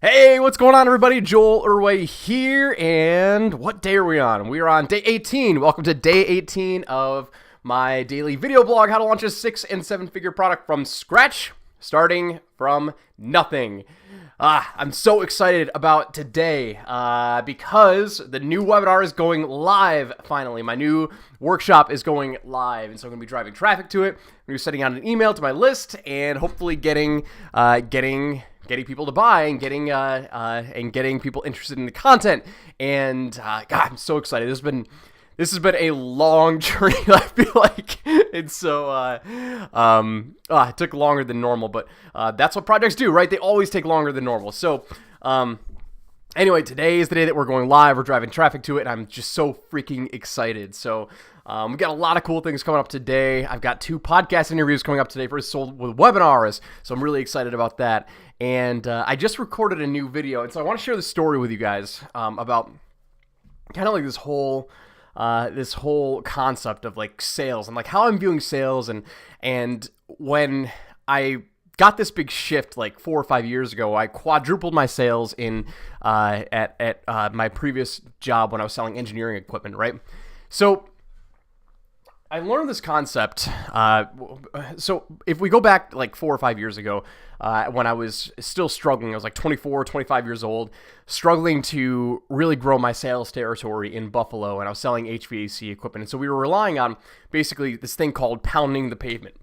Hey, what's going on, everybody? Joel Urway here, and what day are we on? We are on day 18. Welcome to day 18 of my daily video blog, how to launch a 6- and 7-figure product from scratch, starting from nothing. I'm so excited about today because the new webinar is going live, finally. My new workshop is going live, and so I'm going to be driving traffic to it. I'm going to be sending out an email to my list and hopefully getting people to buy and getting people interested in the content. And God, I'm so excited. This has been a long journey. I feel like it's so it took longer than normal, but that's what projects do, right? They always take longer than normal. So anyway, today is the day that we're going live. We're driving traffic to it, and I'm just so freaking excited. So we got a lot of cool things coming up today. I've got 2 podcast interviews coming up today for Sold with Webinars, so I'm really excited about that. And I just recorded a new video, and so I want to share the story with you guys about kind of like this whole concept of like sales and like how I'm viewing sales. And when I got this big shift like 4 or 5 years ago, I quadrupled my sales at my previous job when I was selling engineering equipment, right? So I learned this concept. So if we go back like 4 or 5 years ago, when I was still struggling, I was like 24, 25 years old, struggling to really grow my sales territory in Buffalo, and I was selling HVAC equipment. And so we were relying on basically this thing called pounding the pavement.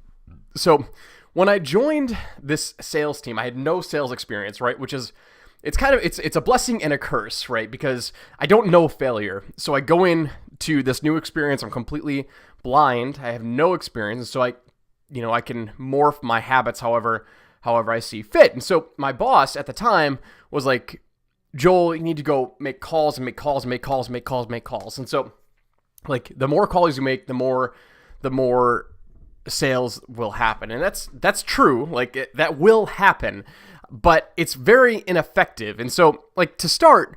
So when I joined this sales team, I had no sales experience, right? Which is, it's a blessing and a curse, right? Because I don't know failure. So I go in to this new experience, I'm completely blind. I have no experience. So I can morph my habits however I see fit. And so my boss at the time was like, Joel, you need to go make calls and make calls and make calls and make calls and make calls. And so like the more calls you make, the more sales will happen. And that's true. Like that will happen, but it's very ineffective. And so like to start,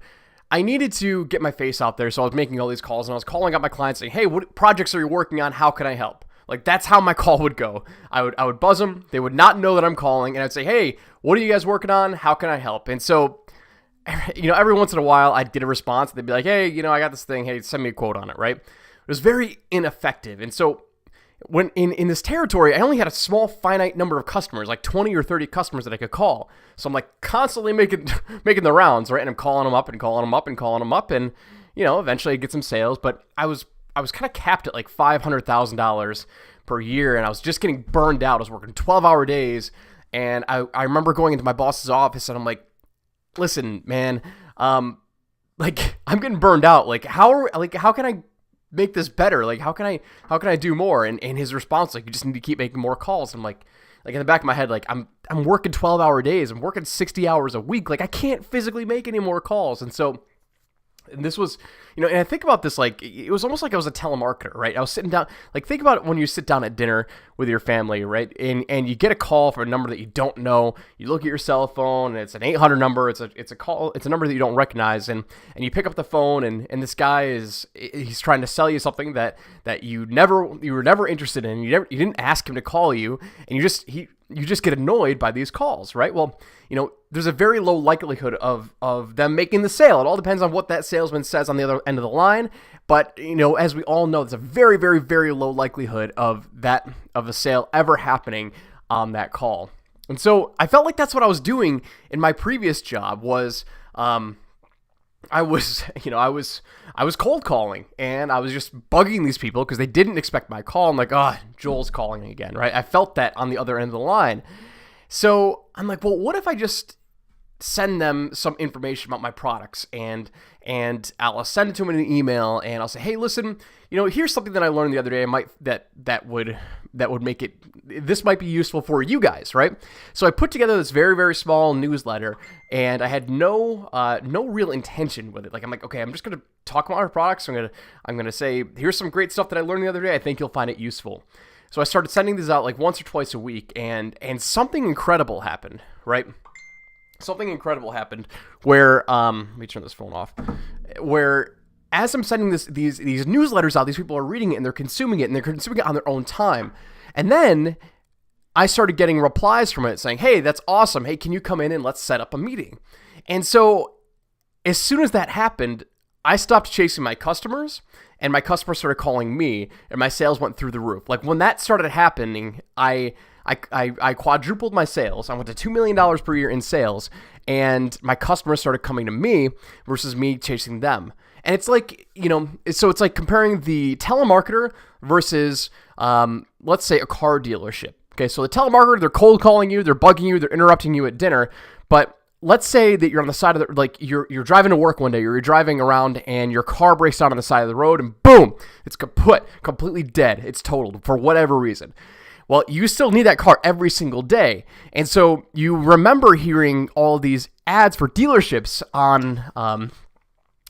I needed to get my face out there. So I was making all these calls and I was calling up my clients saying, hey, what projects are you working on? How can I help? Like that's how my call would go. I would buzz them. They would not know that I'm calling, and I'd say, "Hey, what are you guys working on? How can I help?" And so, every once in a while, I'd get a response. They'd be like, "Hey, I got this thing. Hey, send me a quote on it." Right? It was very ineffective. And so, when in this territory, I only had a small, finite number of customers, like 20 or 30 customers that I could call. So I'm like constantly making the rounds, right? And I'm calling them up and calling them up and calling them up, and eventually I get some sales. But I was kind of capped at like $500,000 per year, and I was just getting burned out. I was working 12-hour days, and I remember going into my boss's office, and I'm like, "Listen, man, like I'm getting burned out. Like how can I make this better? Like how can I do more?" And his response, like, "You just need to keep making more calls." I'm like in the back of my head, like I'm working 12-hour days. I'm working 60 hours a week. Like I can't physically make any more calls. And this was, and I think about this like it was almost like I was a telemarketer, right? I was sitting down, like think about it when you sit down at dinner with your family, right? And you get a call from a number that you don't know. You look at your cell phone, and it's an 800 number. It's a number that you don't recognize, and you pick up the phone, and this guy he's trying to sell you something that you were never interested in. You didn't ask him to call you, and you just get annoyed by these calls, right? Well, there's a very low likelihood of them making the sale. It all depends on what that salesman says on the other end of the line. But, as we all know, there's a very, very, very low likelihood of a sale ever happening on that call. And so I felt like that's what I was doing in my previous job was, I was cold calling, and I was just bugging these people because they didn't expect my call. I'm like, Joel's calling again, right? I felt that on the other end of the line. So I'm like, well, what if I just send them some information about my products, and I'll send it to them in an email, and I'll say, hey, listen, here's something that I learned the other day. That would make it, this might be useful for you guys, right? So I put together this very, very small newsletter, and I had no real intention with it. Like I'm like, okay, I'm just gonna talk about our products. I'm gonna say, here's some great stuff that I learned the other day. I think you'll find it useful. So I started sending these out like once or twice a week, and something incredible happened, right? Something incredible happened where, let me turn this phone off, where as I'm sending these newsletters out, these people are reading it and they're consuming it, and they're consuming it on their own time. And then I started getting replies from it saying, hey, that's awesome. Hey, can you come in and let's set up a meeting? And so as soon as that happened, I stopped chasing my customers, and my customers started calling me, and my sales went through the roof. Like when that started happening, I quadrupled my sales. I went to $2 million per year in sales, and my customers started coming to me versus me chasing them. And it's like, so it's like comparing the telemarketer versus, let's say, a car dealership. Okay, so the telemarketer, they're cold calling you, they're bugging you, they're interrupting you at dinner, but let's say that you're on the side of the, like you're driving to work one day, or you're driving around and your car breaks down on the side of the road and boom, it's kaput, completely dead. It's totaled for whatever reason. Well, you still need that car every single day. And so you remember hearing all these ads for dealerships on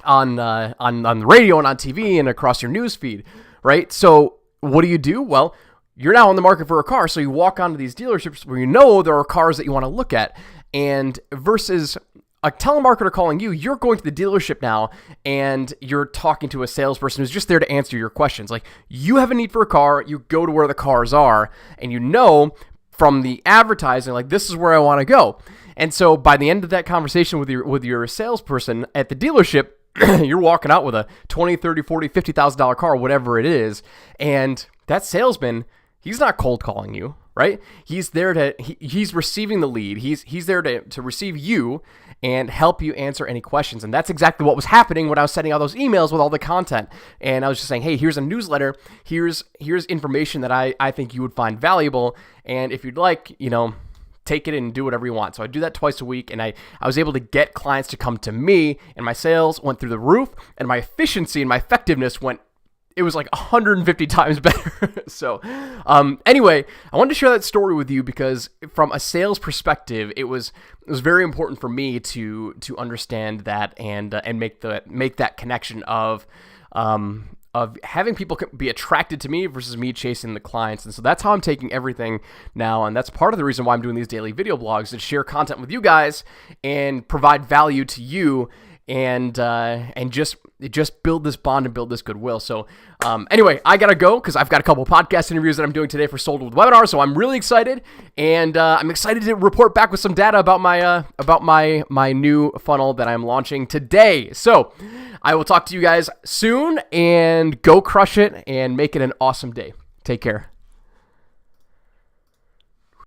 the radio and on TV and across your news feed, right? So what do? Well, you're now on the market for a car, so you walk onto these dealerships where you know there are cars that you want to look at. And versus a telemarketer calling you, you're going to the dealership now and you're talking to a salesperson who's just there to answer your questions. Like, you have a need for a car, you go to where the cars are, and you know from the advertising, like, this is where I want to go. And so by the end of that conversation with your salesperson at the dealership, you're walking out with a $20,000, $30,000, $40,000, $50,000 car, whatever it is, and that salesman, he's not cold calling you, right? He's there he's receiving the lead. He's there to receive you and help you answer any questions. And that's exactly what was happening when I was sending out those emails with all the content. And I was just saying, hey, here's a newsletter. Here's information that I think you would find valuable. And if you'd like, take it and do whatever you want. So I do that twice a week, and I was able to get clients to come to me, and my sales went through the roof, and my efficiency and my effectiveness it was like 150 times better. So anyway, I wanted to share that story with you because from a sales perspective, it was very important for me to understand that and make that connection of having people be attracted to me versus me chasing the clients. And so that's how I'm taking everything now. And that's part of the reason why I'm doing these daily video blogs, to share content with you guys and provide value to you and just build this bond and build this goodwill. So anyway, I gotta go because I've got a couple podcast interviews that I'm doing today for Sold with Webinar. So I'm really excited, and I'm excited to report back with some data about my new funnel that I'm launching today. So I will talk to you guys soon, and go crush it and make it an awesome day. Take care.